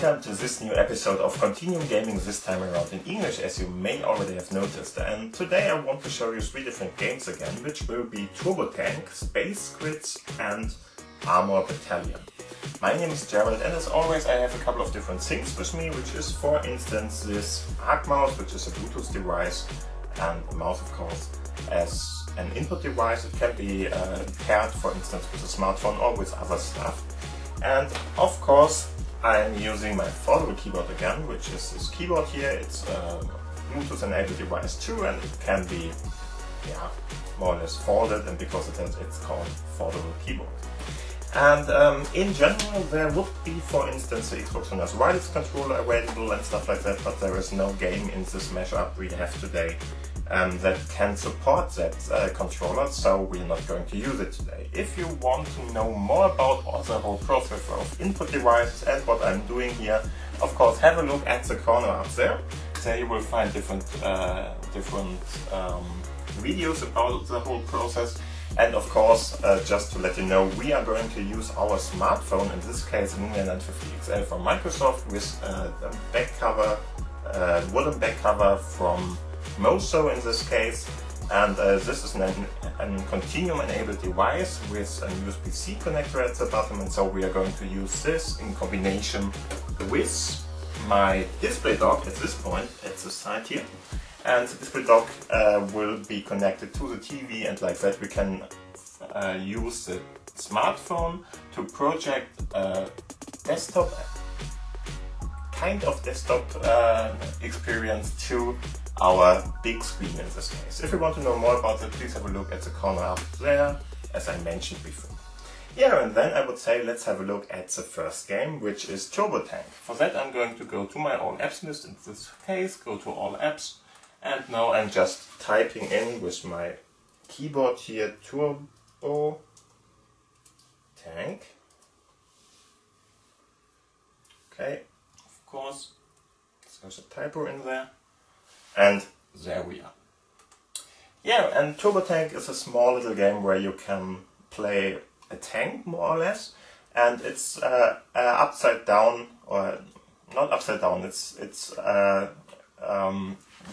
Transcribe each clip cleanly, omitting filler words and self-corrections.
welcome to this new episode of Continuum Gaming, this time around in English, as you may already have noticed. And today I want to show you 3 different games again, which will be Turbo Tank, Space Squids and Armor Battalion. My name is Gerald, and as always I have a couple of different things with me, which is for instance this Arc mouse, which is a Bluetooth device, and the mouse of course as an input device. It can be paired for instance with a smartphone or with other stuff. And of course I'm using my Foldable keyboard again, which is this keyboard here. It's a Bluetooth enabled device too, and it can be more or less folded, and because it's called Foldable keyboard. And in general there would be for instance the Xbox One wireless controller available and stuff like that, but there is no game in this mashup we have today that can support that controller, so we're not going to use it today. If you want to know more about the whole process of input devices and what I'm doing here, of course have a look at the corner up there. There you will find different videos about the whole process. And of course, just to let you know, we are going to use our smartphone, in this case Lumia 950 XL from Microsoft, with a back cover, wooden back cover from Mozo in this case, and this is a Continuum enabled device with a USB-C connector at the bottom, and so we are going to use this in combination with my display dock at this point, at the side here. And the display dock will be connected to the TV, and like that we can use the smartphone to project a desktop, kind of desktop experience to our big screen in this case. If you want to know more about that, please have a look at the corner up there, as I mentioned before. Yeah, and then I would say let's have a look at the first game, which is Turbo Tank. For that I'm going to go to my own apps list, in this case go to all apps, and now I'm just typing in with my keyboard here Turbo Tank. Okay, of course, there's a typo in there. And there we are. Yeah, and Turbo Tank is a small little game where you can play a tank, more or less. And it's upside down, or not upside down, it's a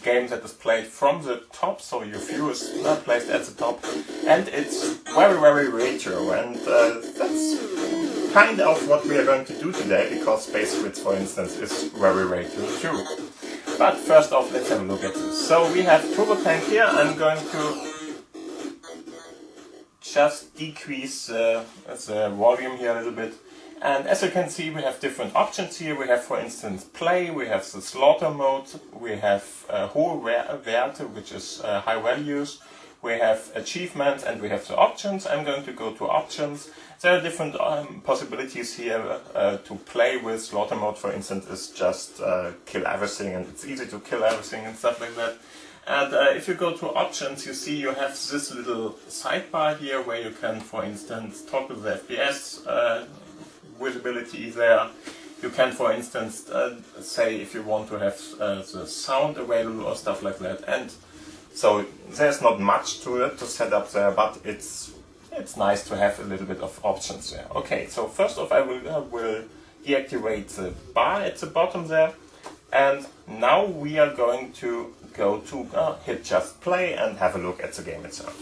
game that is played from the top, so your view is placed at the top. And it's very, very retro, and that's kind of what we are going to do today, because Space Squids, for instance, is very retro too. But first off, let's have a look at this. So we have Turbo Tank here. I'm going to just decrease the volume here a little bit. And as you can see, we have different options here. We have, for instance, play, we have the slaughter mode, we have hohe Werte, which is high values, we have achievements, and we have the options. I'm going to go to options. There are different possibilities here to play with. Slaughter mode, for instance, is just kill everything, and it's easy to kill everything and stuff like that. And if you go to options, you see you have this little sidebar here where you can, for instance, talk with the FPS visibility there. You can, for instance, say if you want to have the sound available or stuff like that. And so there's not much to it to set up there, but it's nice to have a little bit of options there. Okay, so first off I will deactivate the bar at the bottom there, and now we are going to go to hit just play and have a look at the game itself.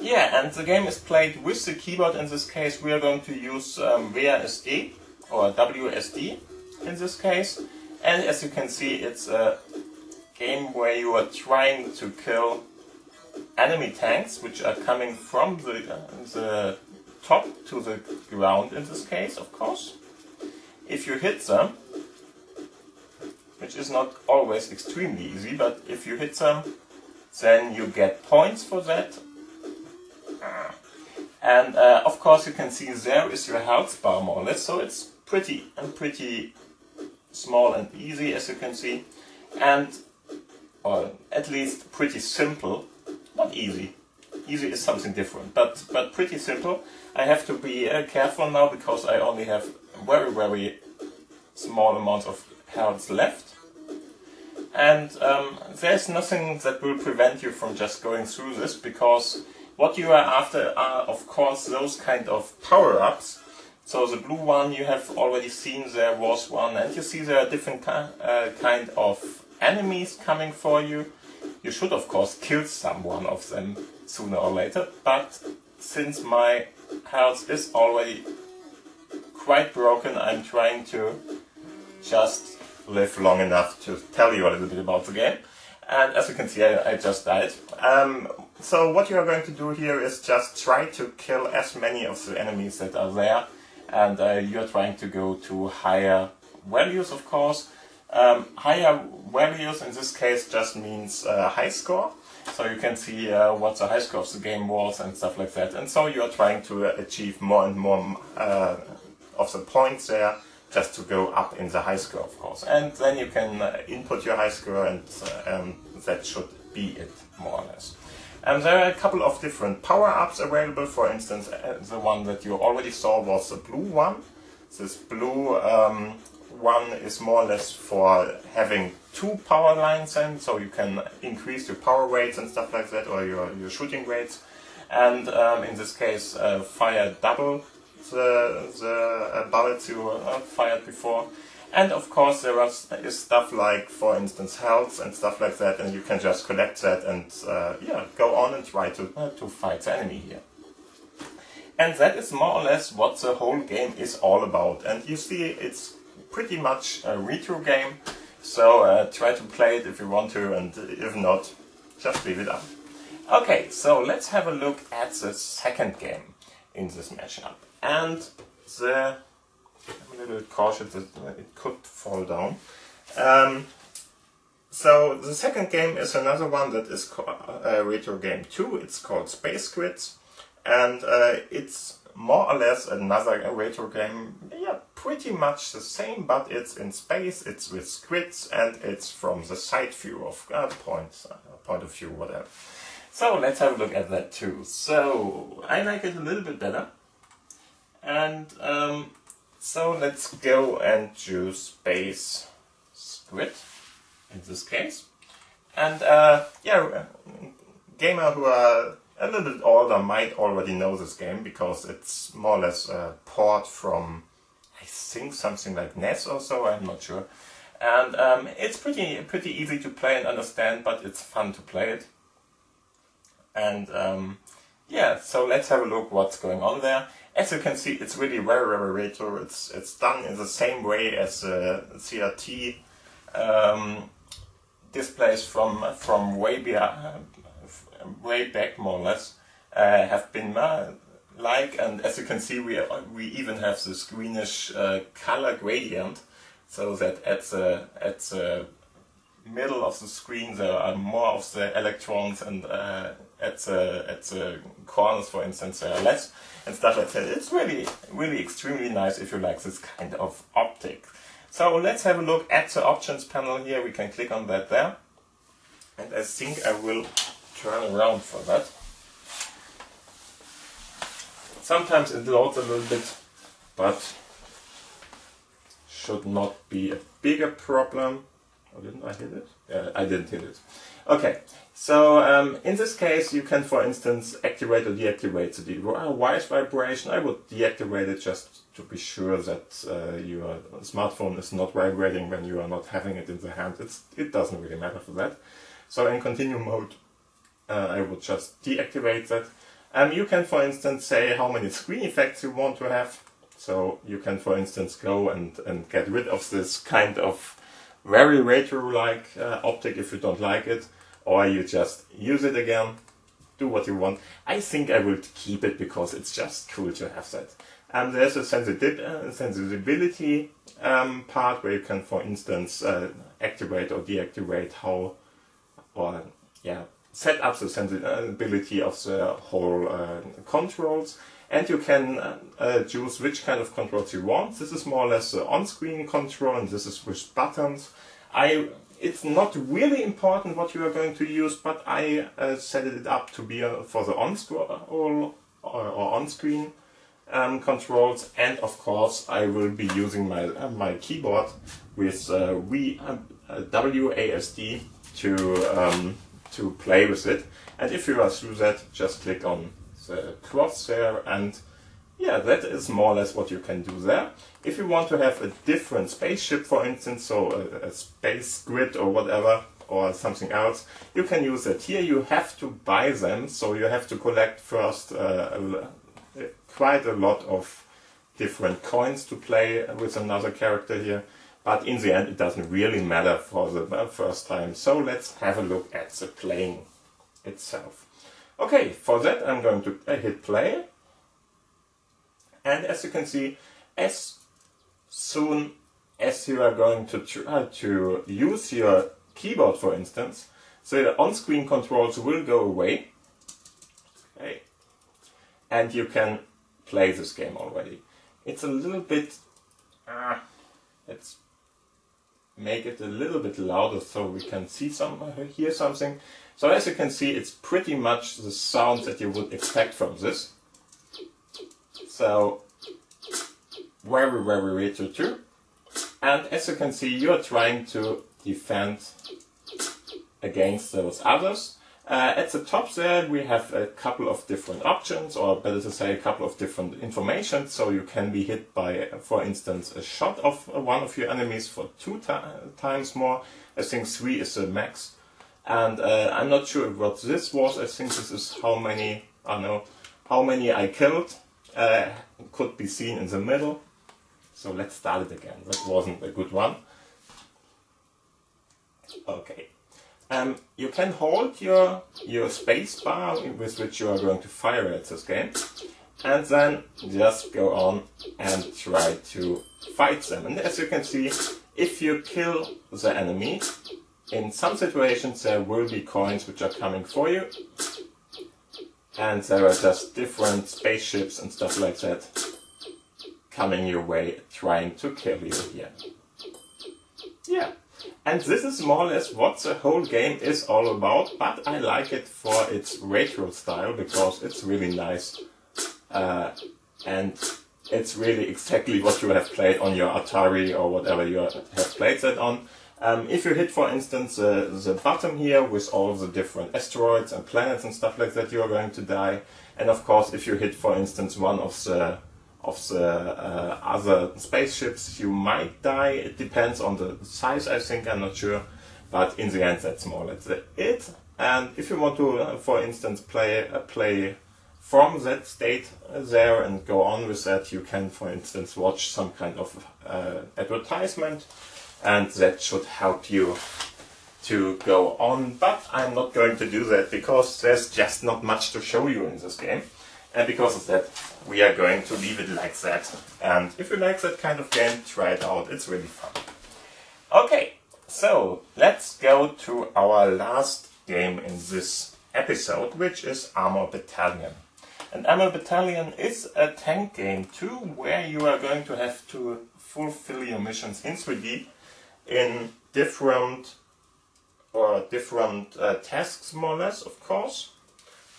Yeah, and the game is played with the keyboard. In this case we are going to use WSD or WSD in this case, and as you can see it's a game where you are trying to kill enemy tanks which are coming from the top to the ground in this case, of course. If you hit them, which is not always extremely easy, but if you hit them, then you get points for that. And of course you can see there is your health bar, more or less, so it's pretty small and easy, as you can see, and or at least pretty simple. Not easy. Easy is something different, but pretty simple. I have to be careful now because I only have very, very small amounts of health left. And there's nothing that will prevent you from just going through this, because what you are after are, of course, those kind of power-ups So the blue one you have already seen, there was one, and you see there are different kind of enemies coming for you. You should of course kill someone of them sooner or later, but since my health is already quite broken, I'm trying to just live long enough to tell you a little bit about the game. And as you can see, I just died. So what you are going to do here is just try to kill as many of the enemies that are there, and you're trying to go to higher values, of course. Higher values in this case just means high score, so you can see what the high score of the game was and stuff like that. And so you are trying to achieve more and more of the points there, just to go up in the high score, of course. And then you can input your high score, and that should be it, more or less. There are a couple of different power-ups available. For instance, the one that you already saw was the blue one. This blue one is more or less for having 2 power lines in, so you can increase your power rates and stuff like that, or your shooting rates. And in this case, fire double the bullets you fired before. And of course there is stuff like, for instance, health and stuff like that, and you can just collect that and yeah, go on and try to fight the enemy here. And that is more or less what the whole game is all about. And you see, it's pretty much a retro game, so try to play it if you want to, and if not, just leave it up. Okay, so let's have a look at the second game in this mashup. And I'm a little cautious that it could fall down. So the second game is another one that is a retro game too. It's called Squids, and it's more or less another retro game. Yeah, pretty much the same, but it's in space. It's with squids, and it's from the side view of point of view, whatever. So let's have a look at that too. So I like it a little bit better. And so let's go and choose Space Squid in this case. And yeah, gamer who are a little bit older might already know this game, because it's more or less a port from, I think, something like NES or so, I'm not sure. And it's pretty easy to play and understand, but it's fun to play it. And yeah, so let's have a look what's going on there. As you can see, it's really very, very retro. It's done in the same way as CRT displays from way back, more or less, have been like. And as you can see, we even have this greenish color gradient, so that at the middle of the screen there are more of the electrons, and at the corners, for instance, there are less, and stuff like that. It's really extremely nice if you like this kind of optic. So let's have a look at the options panel here. We can click on that there, and I think I will turn around for that. Sometimes it loads a little bit, but should not be a bigger problem. Oh, didn't I hit it? Yeah, I didn't hit it. Okay, so in this case you can, for instance, activate or deactivate the voice vibration. I would deactivate it just to be sure that your smartphone is not vibrating when you are not having it in the hand. It doesn't really matter for that. So in Continuum mode I would just deactivate that. You can, for instance, say how many screen effects you want to have. So you can, for instance, go and get rid of this kind of very retro-like optic if you don't like it, or you just use it again, do what you want. I think I will keep it because it's just cool to have that. And there's a sensitivity part where you can, for instance, activate or deactivate set up the sensibility of the whole controls. And you can choose which kind of controls you want. This is more or less the on-screen control, and this is with buttons. It's not really important what you are going to use, but I set it up to be for the on-screen controls. And of course, I will be using my keyboard with WASD to play with it. And if you are through that, just click on the cross there, and yeah, that is more or less what you can do there. If you want to have a different spaceship, for instance, so a space squid or whatever, or something else, you can use it. Here you have to buy them, so you have to collect first quite a lot of different coins to play with another character here. But in the end it doesn't really matter for the first time. So let's have a look at the playing itself. Okay, for that I'm going to hit play. And as you can see, as soon as you are going to try to use your keyboard, for instance, the on-screen controls will go away. Okay. And you can play this game already. It's a little bit... let's make it a little bit louder so we can see hear something. So as you can see, it's pretty much the sound that you would expect from this. So very, very retro too. And as you can see, you are trying to defend against those others. At the top there we have a couple of different options, or better to say a couple of different information. So you can be hit by, for instance, a shot of one of your enemies for 2 times more. I think 3 is the max. And I'm not sure what this was. I think this is how many I killed. Could be seen in the middle. So let's start it again. That wasn't a good one. Okay. You can hold your space bar with which you are going to fire at this game, and then just go on and try to fight them. And as you can see, if you kill the enemy, in some situations there will be coins which are coming for you, and there are just different spaceships and stuff like that coming your way trying to kill you here. Yeah. And this is more or less what the whole game is all about, but I like it for its retro style because it's really nice. And it's really exactly what you have played on your Atari or whatever you have played that on. If you hit, for instance, the bottom here with all the different asteroids and planets and stuff like that, you are going to die. And of course, if you hit, for instance, one of the other spaceships, you might die. It depends on the size, I think, I'm not sure, but in the end that's more or less it. And if you want to, for instance, play from that state there and go on with that, you can, for instance, watch some kind of advertisement, and that should help you to go on. But I'm not going to do that because there's just not much to show you in this game. And because of that, we are going to leave it like that. And if you like that kind of game, try it out. It's really fun. Okay, so let's go to our last game in this episode, which is Armor Battalion. And Armor Battalion is a tank game too, where you are going to have to fulfill your missions in 3D in different tasks, more or less, of course.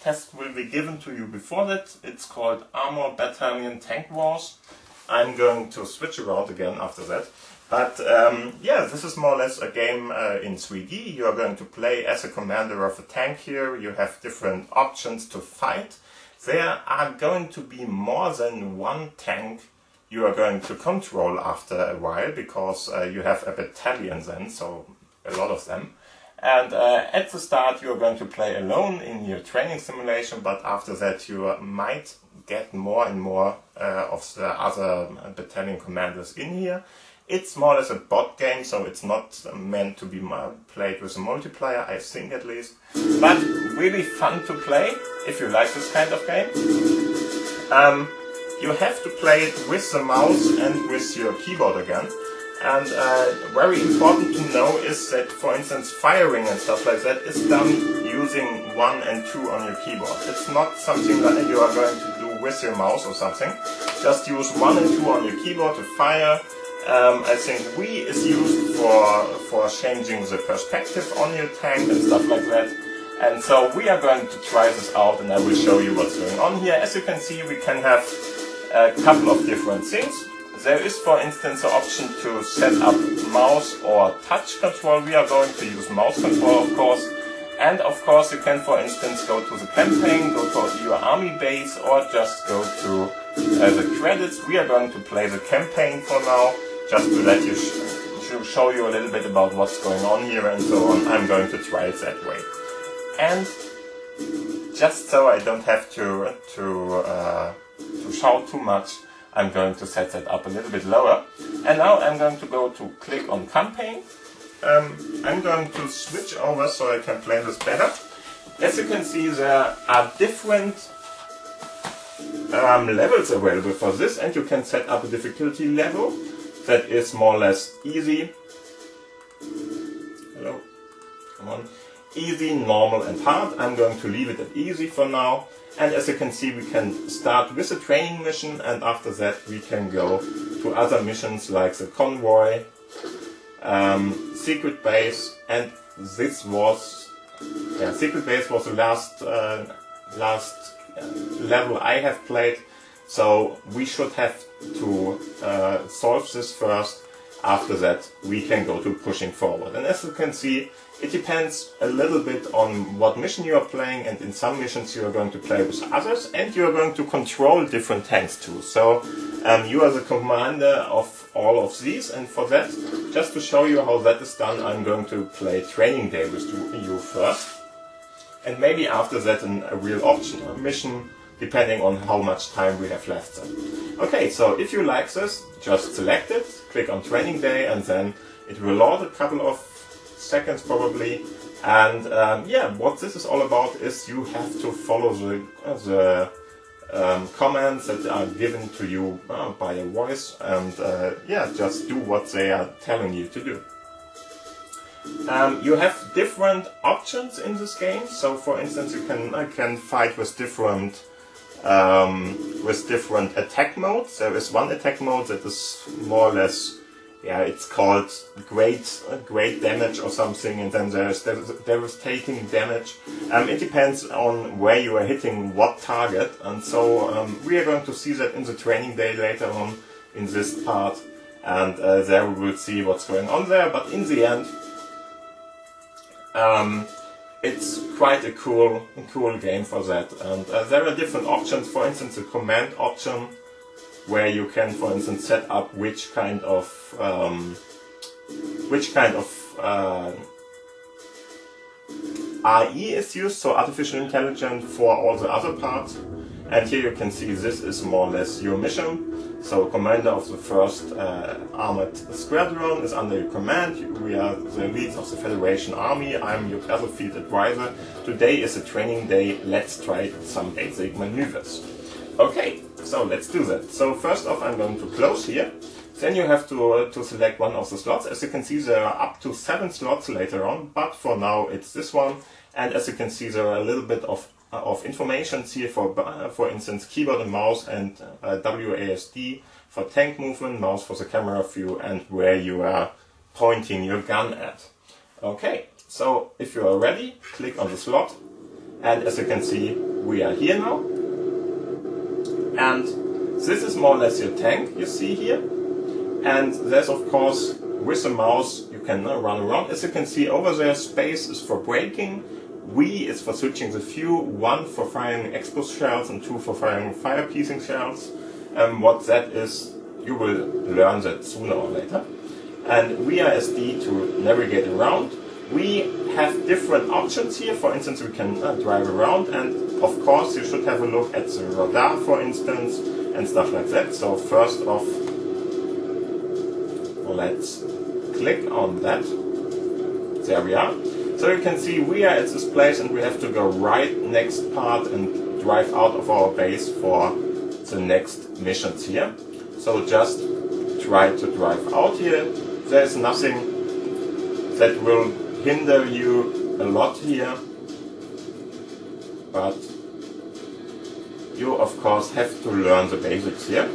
Task will be given to you before that. It's called Armor Battalion Tank Wars. I'm going to switch around again after that. But yeah, this is more or less a game in 3D. You are going to play as a commander of a tank here. You have different options to fight. There are going to be more than one tank you are going to control after a while, because you have a battalion then, so a lot of them. And at the start you are going to play alone in your training simulation, but after that you might get more and more of the other battalion commanders in here. It's more or less a bot game, so it's not meant to be played with a multiplayer, I think at least. But really fun to play, if you like this kind of game. You have to play it with the mouse and with your keyboard again. And very important to know is that, for instance, firing and stuff like that is done using 1 and 2 on your keyboard. It's not something that you are going to do with your mouse or something. Just use 1 and 2 on your keyboard to fire. I think V is used for changing the perspective on your tank and stuff like that. And so we are going to try this out, and I will show you what's going on here. As you can see, we can have a couple of different things. There is, for instance, the option to set up mouse or touch control. We are going to use mouse control, of course. And of course you can, for instance, go to the campaign, go to your army base, or just go to the credits. We are going to play the campaign for now, just to let you show you a little bit about what's going on here and so on. I'm going to try it that way. And just so I don't have to shout too much, I'm going to set that up a little bit lower. And now I'm going to go to click on campaign. I'm going to switch over so I can play this better. As you can see, there are different levels available for this, and you can set up a difficulty level that is more or less easy. Hello, come on. Easy, normal and hard. I'm going to leave it at easy for now. And as you can see, we can start with a training mission, and after that we can go to other missions like the convoy, secret base, and this was secret base was the last level I have played, so we should have to solve this first. After that we can go to pushing forward, and as you can see, it depends a little bit on what mission you are playing, and in some missions you are going to play with others and you are going to control different tanks too. So you are the commander of all of these, and for that, just to show you how that is done, I'm going to play Training Day with you first, and maybe after that a real option mission, depending on how much time we have left then. Okay, so if you like this, just select it, click on Training Day, and then it will load a couple of seconds probably. And yeah, what this is all about is you have to follow the commands that are given to you by a voice, and yeah, just do what they are telling you to do. You have different options in this game. So for instance, you can fight with different attack modes. There is one attack mode that is more or less, yeah, it's called great damage or something, and then there's devastating damage. It depends on where you are hitting what target, and so we are going to see that in the Training Day later on in this part, and there we will see what's going on there. But in the end, it's quite a cool game for that, and there are different options. For instance, the command option, where you can, for instance, set up which kind of AI is used, so artificial intelligence, for all the other parts. And here you can see this is more or less your mission. So commander of the first armored squadron is under your command. We are the leads of the Federation Army. I'm your battlefield advisor. Today is a training day. Let's try some basic maneuvers. Okay, so let's do that. So first off, I'm going to close here. Then you have to select one of the slots. As you can see, there are up to 7 slots later on, but for now it's this one. And as you can see, there are a little bit of information here for instance, keyboard and mouse, and WASD for tank movement, mouse for the camera view, and where you are pointing your gun at. Okay, so if you are ready, click on the slot, and as you can see, we are here now. And this is more or less your tank you see here. And there's, of course, with the mouse you can run around. As you can see over there, space is for braking, V is for switching the view, 1 for firing explosive shells, and 2 for firing fire-piecing shells. What that is, you will learn that sooner or later. And WASD to navigate around. We have different options here. For instance, we can drive around, and of course you should have a look at the radar, for instance, and stuff like that. So first off, let's click on that. There we are. So you can see we are at this place, and we have to go right next part and drive out of our base for the next missions here. So just try to drive out here. There's nothing that will hinder you a lot here, but you of course have to learn the basics here.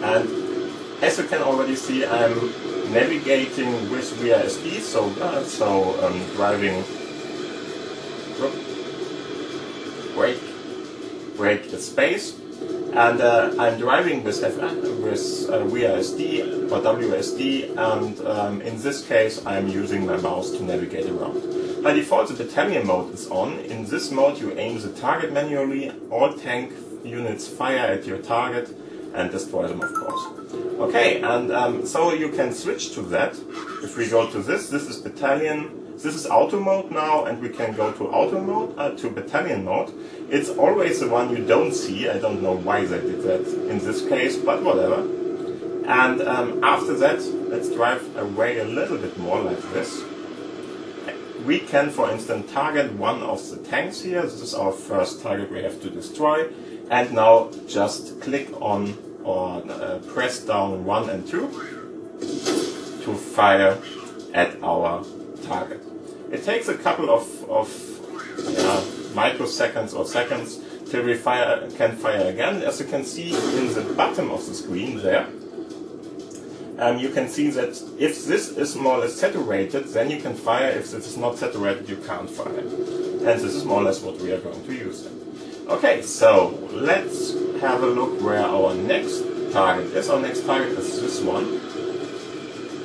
And as you can already see, I'm navigating with WASD, so driving, brake the space, And I'm driving with WASD or WSD, and in this case I'm using my mouse to navigate around. By default the battalion mode is on. In this mode you aim the target manually, all tank units fire at your target and destroy them, of course. Okay, and so you can switch to that. If we go to this is battalion. This is auto mode now, and we can go to auto mode, to battalion mode. It's always the one you don't see. I don't know why they did that in this case, but whatever. And after that, let's drive away a little bit more like this. We can, for instance, target one of the tanks here. This is our first target we have to destroy. And now just click on or press down 1 and 2 to fire at our target. It takes a couple of microseconds or seconds till we can fire again. As you can see in the bottom of the screen there, you can see that if this is more or less saturated, then you can fire. If this is not saturated, you can't fire. And this is more or less what we are going to use then. Okay, so let's have a look where our next target is. Our next target is this one.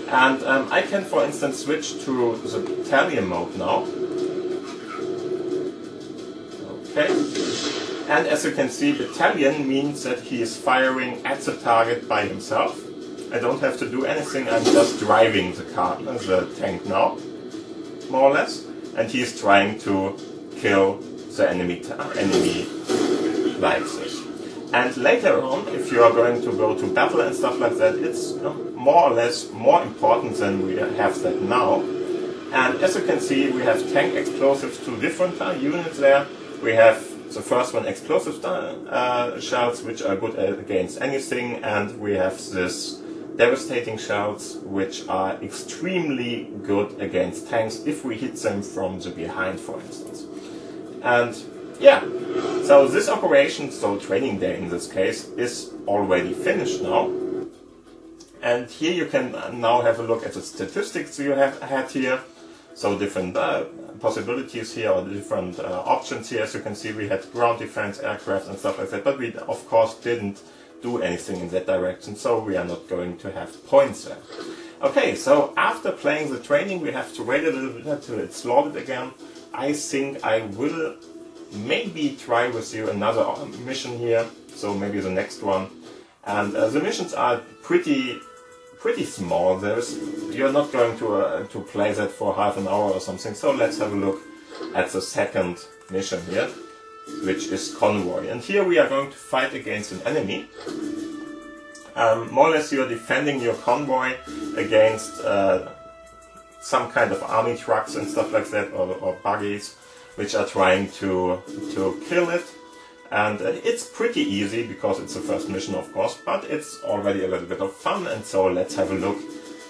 And I can, for instance, switch to the battalion mode now. Okay. And as you can see, battalion means that he is firing at the target by himself. I don't have to do anything, I'm just driving the tank now, more or less. And he is trying to kill the enemy like this. And later on, if you are going to go to battle and stuff like that, it's more or less more important than we have that now. And as you can see, we have tank explosives, 2 different units there. We have the first one, explosive shells, which are good against anything, and we have this devastating shells, which are extremely good against tanks if we hit them from the behind, for instance. And yeah, so this operation, so training day in this case, is already finished now. And here you can now have a look at the statistics you have had here. So different possibilities here, or different options here. As you can see, we had ground defense, aircraft and stuff like that, but we of course didn't do anything in that direction, so we are not going to have points there. Okay, so after playing the training, we have to wait a little bit until it's loaded again. I think I will maybe try with you another mission here, so maybe the next one. And the missions are pretty small. You're not going to play that for half an hour or something. So let's have a look at the second mission here, which is convoy. And here we are going to fight against an enemy. More or less you are defending your convoy against some kind of army trucks and stuff like that, or buggies, which are trying to kill it. And it's pretty easy because it's the first mission, of course, but it's already a little bit of fun. And so let's have a look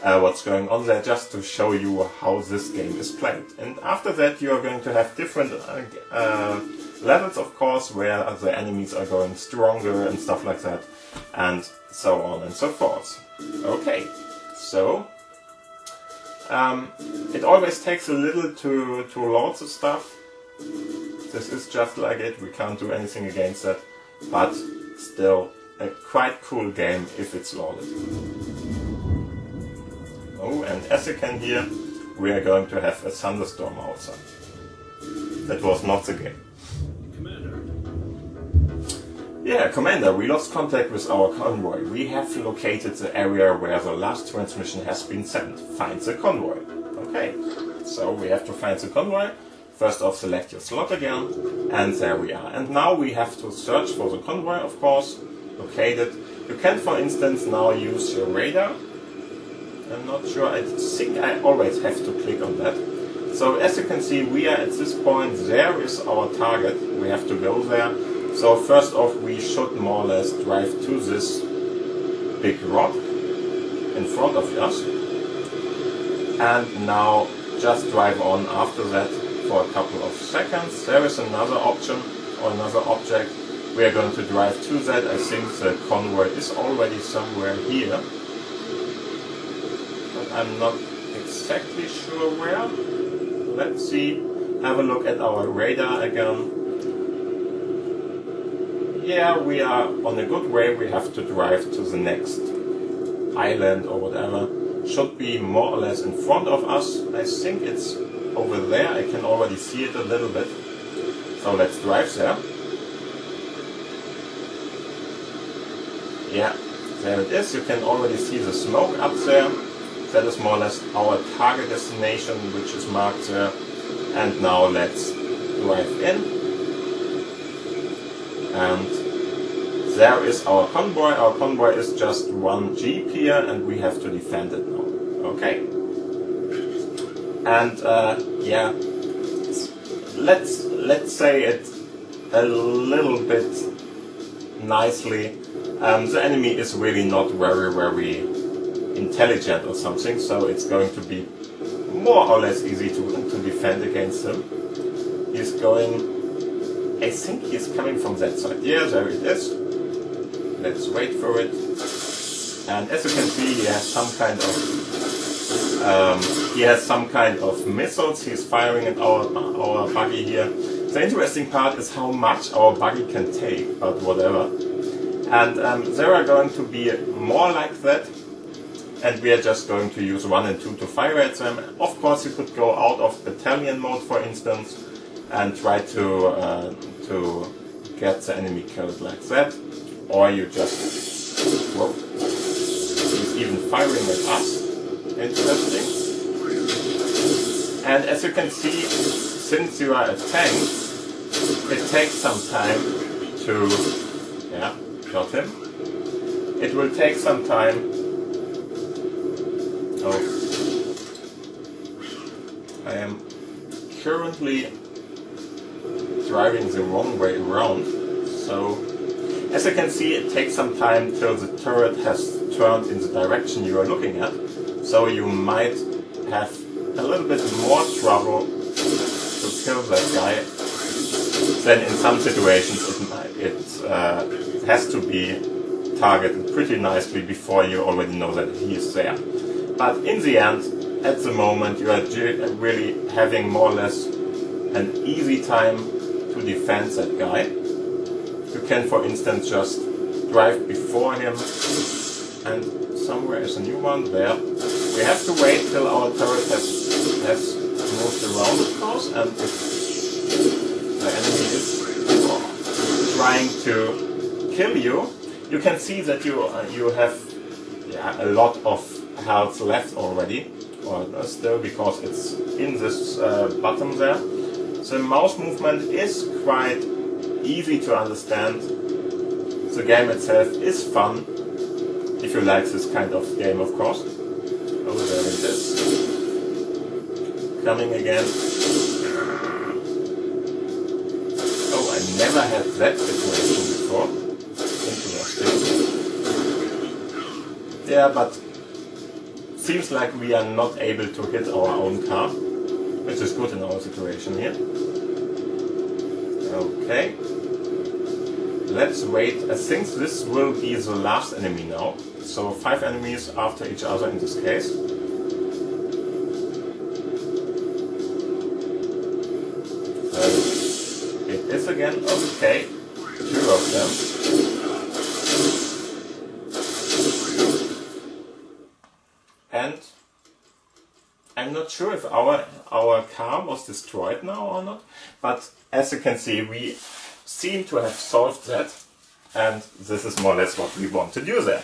what's going on there, just to show you how this game is played. And after that you are going to have different levels, of course, where the enemies are going stronger and stuff like that, and so on and so forth. Okay, so it always takes a little to load the stuff. This is just like it, we can't do anything against that, but still a quite cool game if it's loaded. Oh, and as you can hear, we are going to have a thunderstorm outside. That was not the game. Commander. Yeah, Commander, we lost contact with our convoy. We have located the area where the last transmission has been sent. Find the convoy. Okay, so we have to find the convoy. First off, select your slot again, and there we are. And now we have to search for the convoy, of course, locate it. You can, for instance, now use your radar. I'm not sure, I think I always have to click on that. So as you can see, we are at this point, there is our target, we have to go there. So first off, we should more or less drive to this big rock in front of us. And now just drive on after that for a couple of seconds. There is another option or another object. We are going to drive to that. I think the convoy is already somewhere here, but I'm not exactly sure where. Let's see. Have a look at our radar again. yeah, we are on a good way. We have to drive to the next island or whatever. Should be more or less in front of us. I think it's over there. I can already see it a little bit. So let's drive there. Yeah, there it is. You can already see the smoke up there. That is more or less our target destination, which is marked there. And now let's drive in. And there is our convoy. Our convoy is just one jeep here, and we have to defend it now. Okay. And yeah, let's say it a little bit nicely. The enemy is really not very intelligent or something, so it's going to be more or less easy to defend against him. He's going, I think he's coming from that side. Yeah, there it is. Let's wait for it. And as you can see, he has some kind of missiles he's firing at our buggy here. The interesting part is how much our buggy can take, but whatever. And there are going to be more like that. And we are just going to use 1 and 2 to fire at them. Of course, you could go out of battalion mode, for instance, and try to get the enemy killed like that. Or you just, whoa, he's even firing at us. Interesting. And as you can see, since you are a tank, it takes some time to, yeah, got him. It will take some time. Oh, I am currently driving the wrong way around, so as you can see, it takes some time till the turret has turned in the direction you are looking at, so you might have a little bit more trouble to kill that guy. Then in some situations it has to be targeted pretty nicely before you already know that he is there. But in the end, at the moment, you are really having more or less an easy time to defend that guy. You can, for instance, just drive before him, and somewhere is a new one there. We have to wait till our turret has moved around, of course, and if the enemy is trying to kill you, you can see that you have a lot of health left already, or still, because it's in this bottom there. The mouse movement is quite easy to understand. The game itself is fun, if you like this kind of game, of course. Oh, there it is. Coming again. Oh, I never had that situation before. Interesting. Yeah, but seems like we are not able to hit our own car, which is good in our situation here. Okay. Let's wait. I think this will be the last enemy now. So 5 enemies after each other in this case. So it is again. Okay. 2 of them. And I'm not sure if our car was destroyed now or not, but as you can see, we seem to have solved that, and this is more or less what we want to do there.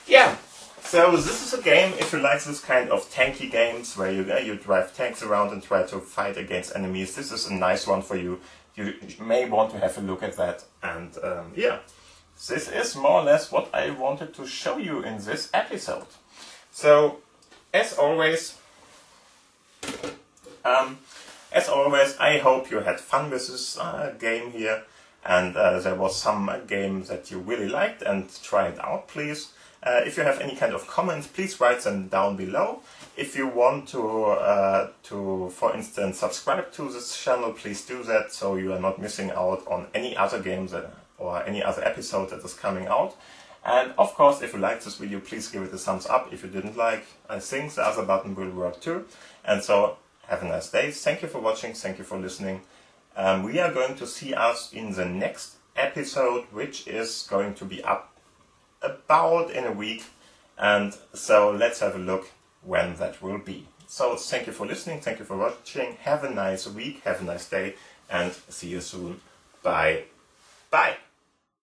Yeah, so this is a game, if you like this kind of tanky games, where you drive tanks around and try to fight against enemies, this is a nice one for you. You may want to have a look at that, and yeah, this is more or less what I wanted to show you in this episode. So, as always, I hope you had fun with this game here, and there was some game that you really liked, and try it out, please. If you have any kind of comments, please write them down below. If you want to, for instance, subscribe to this channel, please do that, so you are not missing out on any other games or any other episode that is coming out. And of course, if you liked this video, please give it a thumbs up. If you didn't like, I think the other button will work too. And so, have a nice day. Thank you for watching. Thank you for listening. We are going to see us in the next episode, which is going to be up about in a week. And so let's have a look when that will be. So thank you for listening, thank you for watching, have a nice week, have a nice day, and see you soon. Bye. Bye.